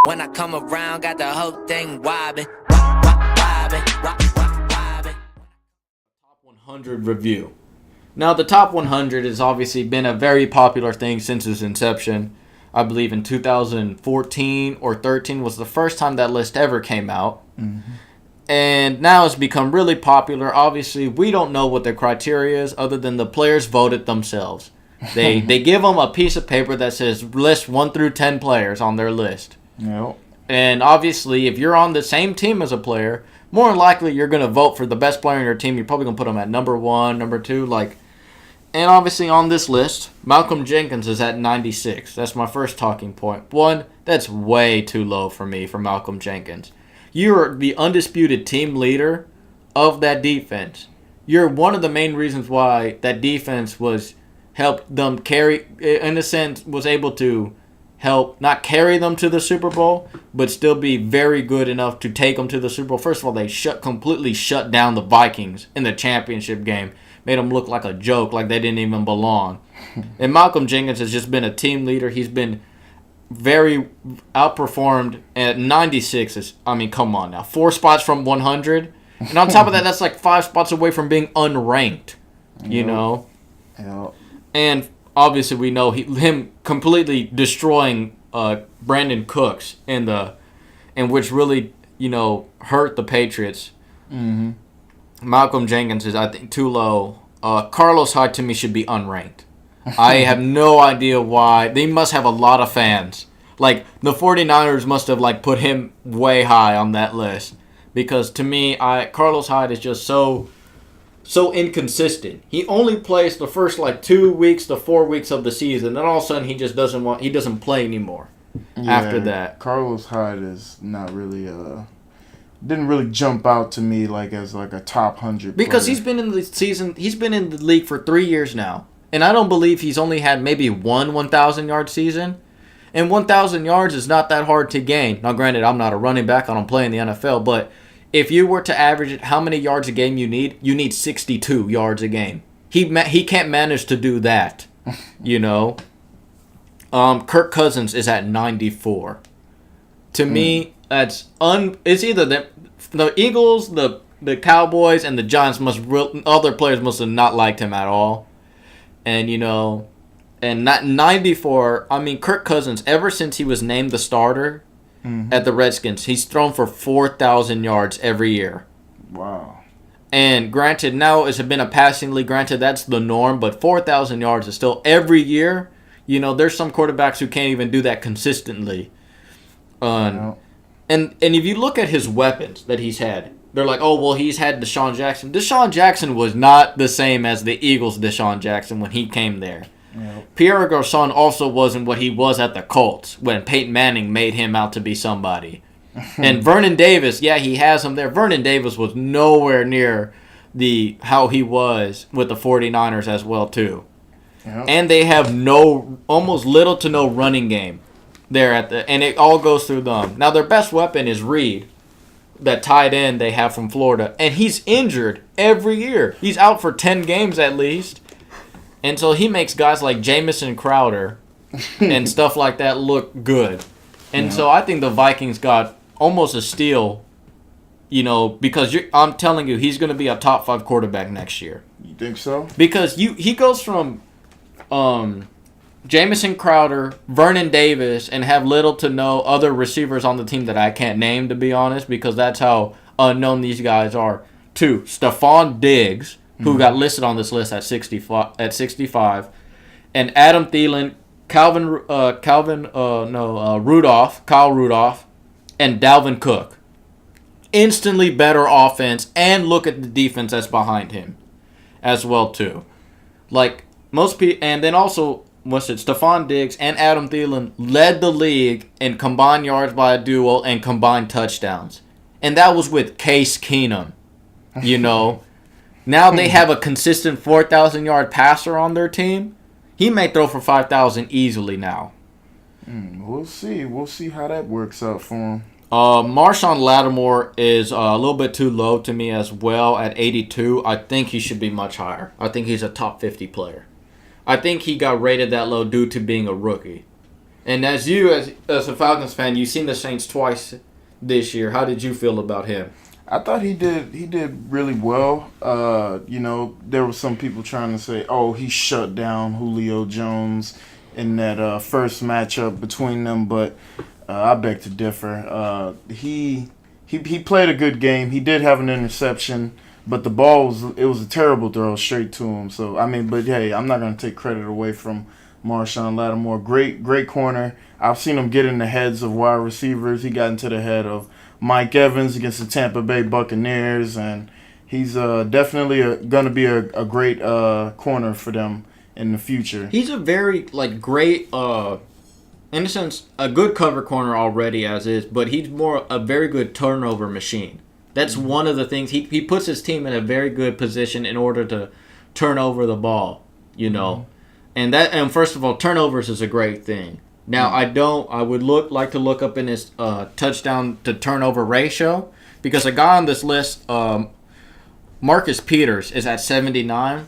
When I come around, got the whole thing wobbin', wobbin'. Top 100 review. Now, the top 100 has obviously been a very popular thing since its inception. I believe in 2014 or 13 was the first time that list ever came out. Mm-hmm. And now it's become really popular. Obviously, we don't know what their criteria is other than the players voted themselves. They give them a piece of paper that says list 1 through 10 players on their list. Yep. And obviously, if you're on the same team as a player, more than likely you're going to vote for the best player on your team. You're probably going to put them at number 1, number 2. And obviously on this list, Malcolm Jenkins is at 96. That's my first talking point. One, that's way too low for me for Malcolm Jenkins. You're the undisputed team leader of that defense. You're one of the main reasons why that defense was helped them carry, in a sense, was able to help not carry them to the Super Bowl, but still be very good enough to take them to the Super Bowl. First of all, they completely shut down the Vikings in the championship game. Made them look like a joke, like they didn't even belong. And Malcolm Jenkins has just been a team leader. He's been very outperformed at 96. Come on now. 4 spots from 100. And on top of that, that's like 5 spots away from being unranked, you know? Yep. And obviously we know him completely destroying Brandon Cooks in which really, hurt the Patriots. Mm-hmm. Malcolm Jenkins is, I think, too low. Carlos Hyde, to me, should be unranked. I have no idea why. They must have a lot of fans. The 49ers must have, put him way high on that list. Because, to me, Carlos Hyde is just so inconsistent. He only plays the first, 2 weeks to 4 weeks of the season. Then all of a sudden, he just doesn't play anymore after that. Carlos Hyde is not really didn't really jump out to me as a top 100 because player. he's been in the league for 3 years now, and I don't believe he's only had maybe one 1,000-yard season, and 1,000 yards is not that hard to gain. Now granted, I'm not a running back, I don't play in the NFL, but if you were to average it, how many yards a game you need 62 yards a game. He can't manage to do that. Kirk Cousins is at 94. To me, it's either the Eagles, the Cowboys, and the Giants other players must have not liked him at all. And and not 94. Kirk Cousins, ever since he was named the starter at the Redskins, he's thrown for 4,000 yards every year. Wow. And granted, now it's been a passing league. Granted, that's the norm, but 4,000 yards is still every year. There's some quarterbacks who can't even do that consistently. And if you look at his weapons that he's had, they're like, oh, well, he's had Deshaun Jackson. Deshaun Jackson was not the same as the Eagles' Deshaun Jackson when he came there. Yep. Pierre Garçon also wasn't what he was at the Colts when Peyton Manning made him out to be somebody. And Vernon Davis, yeah, he has him there. Vernon Davis was nowhere near how he was with the 49ers as well, too. Yep. And they have almost little to no running game there and it all goes through them. Now their best weapon is Reed, that tight end they have from Florida, and he's injured every year. He's out for 10 games at least, and so he makes guys like Jamison Crowder and stuff like that look good. And so I think the Vikings got almost a steal, because I'm telling you, he's going to be a top 5 quarterback next year. You think so? Because he goes from Jamison Crowder, Vernon Davis, and have little to no other receivers on the team that I can't name, to be honest, because that's how unknown these guys are. To Stephon Diggs, who got listed on this list at 65, and Adam Thielen, Kyle Rudolph, and Dalvin Cook. Instantly better offense, and look at the defense that's behind him as well, too. Most people, and then also, Stephon Diggs and Adam Thielen led the league in combined yards by a duel and combined touchdowns. And that was with Case Keenum. Now they have a consistent 4,000-yard passer on their team. He may throw for 5,000 easily now. We'll see. We'll see how that works out for him. Marshawn Lattimore is a little bit too low to me as well at 82. I think he should be much higher. I think he's a top 50 player. I think he got rated that low due to being a rookie. And as a Falcons fan, you've seen the Saints twice this year. How did you feel about him? I thought he did really well. There were some people trying to say, "Oh, he shut down Julio Jones in that first matchup between them," but I beg to differ. He played a good game. He did have an interception, but the ball was a terrible throw straight to him. So but hey, I'm not gonna take credit away from Marshawn Lattimore. Great corner. I've seen him get in the heads of wide receivers. He got into the head of Mike Evans against the Tampa Bay Buccaneers, and he's definitely going to be a great corner for them in the future. He's a very great, in a sense, a good cover corner already as is, but he's more a very good turnover machine. That's one of the things he puts his team in a very good position in order to turn over the ball. And first of all, turnovers is a great thing. Now, I would like to look up in his touchdown to turnover ratio, because a guy on this list, Marcus Peters, is at 79.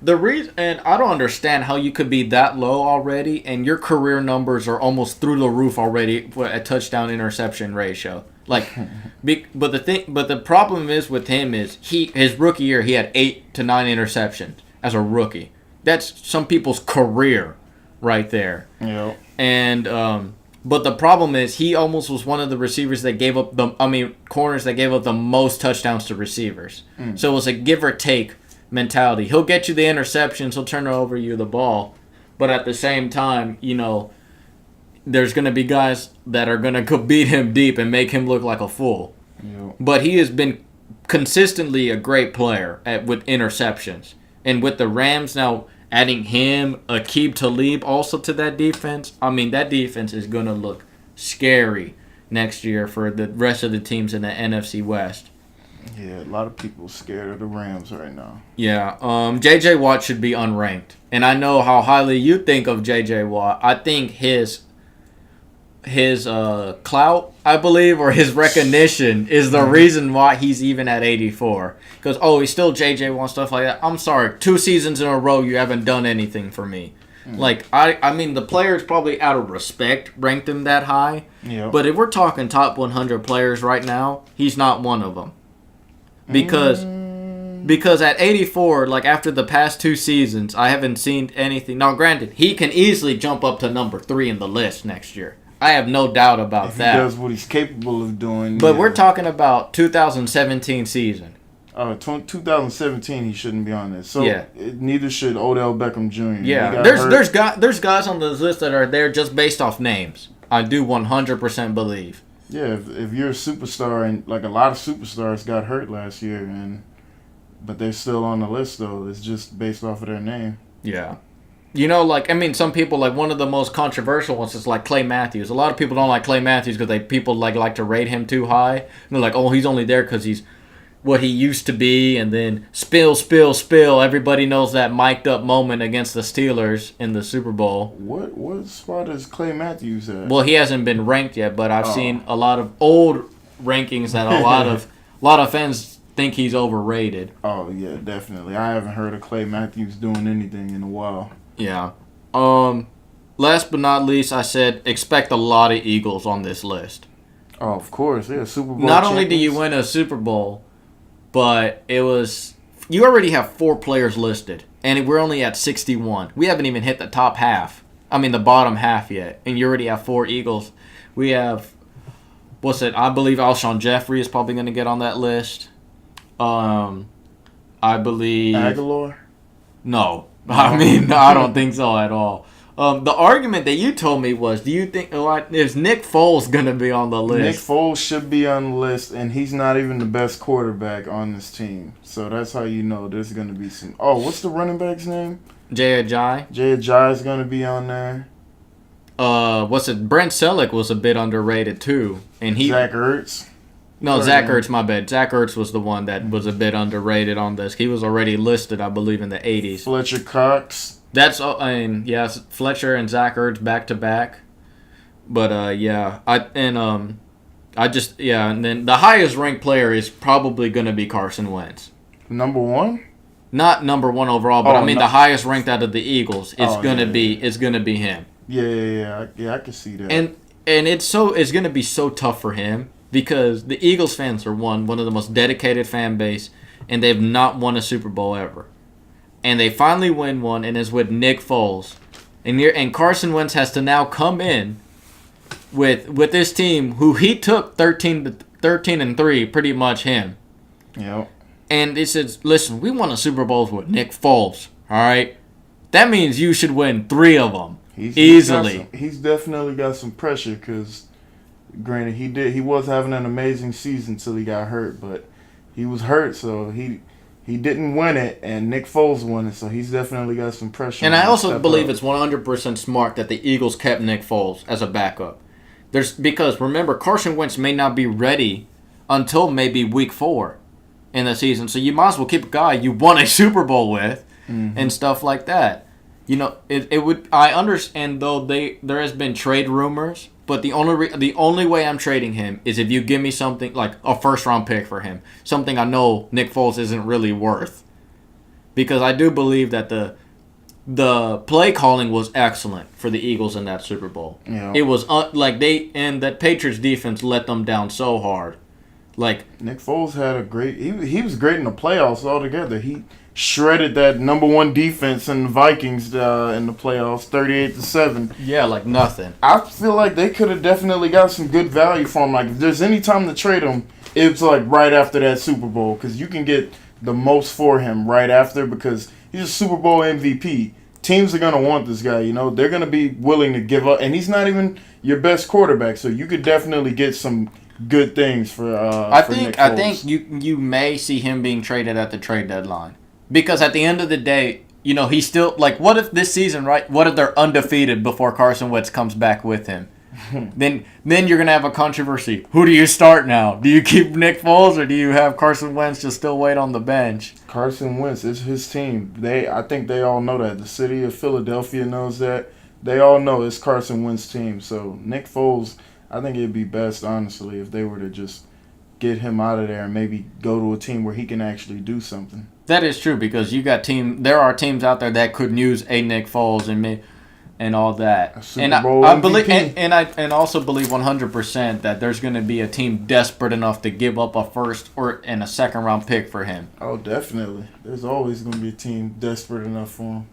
And I don't understand how you could be that low already, and your career numbers are almost through the roof already for a touchdown interception ratio. But the problem is with him is his rookie year he had 8 to 9 interceptions as a rookie. That's some people's career right there. Yeah. And but the problem is he almost was one of the receivers that gave up corners that gave up the most touchdowns to receivers. So it was a give or take mentality. He'll get you the interceptions, he'll turn over you the ball, but at the same time, there's going to be guys that are going to beat him deep and make him look like a fool. Yeah. But he has been consistently a great player with interceptions. And with the Rams now adding him, Aqib Talib also to that defense, that defense is going to look scary next year for the rest of the teams in the NFC West. Yeah, a lot of people scared of the Rams right now. Yeah, J.J. Watt should be unranked. And I know how highly you think of J.J. Watt. I think his clout, I believe, or his recognition is the reason why he's even at 84. Because, he's still J.J. Watt, stuff like that. I'm sorry, 2 seasons in a row you haven't done anything for me. The players probably out of respect ranked him that high. Yeah. But if we're talking top 100 players right now, he's not one of them. Because at 84, after the past 2 seasons, I haven't seen anything. Now, granted, he can easily jump up to number 3 in the list next year. I have no doubt about that. He does what he's capable of doing. But we're talking about 2017 season. 2017, he shouldn't be on this. So yeah. Neither should Odell Beckham Jr. Yeah, there's guys on this list that are there just based off names. I do 100% believe. Yeah, if you're a superstar, and a lot of superstars got hurt last year, but they're still on the list though. It's just based off of their name. Yeah. Some people, one of the most controversial ones is Clay Matthews. A lot of people don't like Clay Matthews because people like to rate him too high. And they're like, he's only there because he's what he used to be. And then spill. Everybody knows that mic'd up moment against the Steelers in the Super Bowl. What spot is Clay Matthews at? Well, he hasn't been ranked yet, but I've seen a lot of old rankings that a lot of fans think he's overrated. Oh yeah, definitely. I haven't heard of Clay Matthews doing anything in a while. Yeah. Last but not least, I said expect a lot of Eagles on this list. Oh, of course. Yeah, Super Bowl Not champions. only do you win a Super Bowl, but you already have 4 players listed, and we're only at 61. We haven't even hit the top half. The bottom half yet, and you already have 4 Eagles. We have, I believe Alshon Jeffrey is probably going to get on that list. I believe... Aguilar? No. I don't think so at all. The argument that you told me was, do you think is Nick Foles going to be on the list? Nick Foles should be on the list, and he's not even the best quarterback on this team. So that's how you know there's going to be some... Oh, what's the running back's name? Jay Ajayi. Jay Ajayi is going to be on there. Brent Selleck was a bit underrated too, and Zach Ertz. No, Zach Ertz, my bad. Zach Ertz was the one that was a bit underrated on this. He was already listed, I believe, in the 80s. Fletcher Cox. Fletcher and Zach Ertz back to back. But and then the highest ranked player is probably going to be Carson Wentz. Number 1? Not number 1 overall, but the highest ranked out of the Eagles is going to be him. Yeah, I can see that. And it's going to be so tough for him because the Eagles fans are one of the most dedicated fan base, and they've not won a Super Bowl ever. And they finally win one, and it's with Nick Foles. And Carson Wentz has to now come in with this team who he took 13-3, pretty much him. Yep. And he says, listen, we won a Super Bowl with Nick Foles, all right? That means you should win 3 of them easily. He's definitely got some pressure because, granted, he was having an amazing season till he got hurt, but he was hurt, so he didn't win it, and Nick Foles won it, so he's definitely got some pressure. And I also believe it's 100% smart that the Eagles kept Nick Foles as a backup. Because, remember, Carson Wentz may not be ready until maybe week 4 in the season, so you might as well keep a guy you won a Super Bowl with and stuff like that. You know, it would. I understand though there has been trade rumors, but the only way I'm trading him is if you give me something like a first round pick for him, something I know Nick Foles isn't really worth, because I do believe that the play calling was excellent for the Eagles in that Super Bowl. Yeah. It was and that Patriots defense let them down so hard. Like Nick Foles had a great. He was great in the playoffs altogether. He shredded that number 1 defense in the Vikings in the playoffs, 38-7. Yeah, like nothing. I feel like they could have definitely got some good value for him. Like if there's any time to trade him, it's like right after that Super Bowl because you can get the most for him right after because he's a Super Bowl MVP. Teams are gonna want this guy. You know they're gonna be willing to give up, and he's not even your best quarterback. So you could definitely get some good things for. I think you may see him being traded at the trade deadline. Because at the end of the day, you know, he's still, like, what if this season, right, what if they're undefeated before Carson Wentz comes back with him? Then you're going to have a controversy. Who do you start now? Do you keep Nick Foles or do you have Carson Wentz just still wait on the bench? Carson Wentz is his team. I think they all know that. The city of Philadelphia knows that. They all know it's Carson Wentz's team. So Nick Foles, I think it'd be best, honestly, if they were to just get him out of there and maybe go to a team where he can actually do something. That is true because there are teams out there that could use a Nick Foles and all that. A Super Bowl MVP. Believe and also believe 100% that there's going to be a team desperate enough to give up a first and a second round pick for him. Oh, definitely. There's always going to be a team desperate enough for him.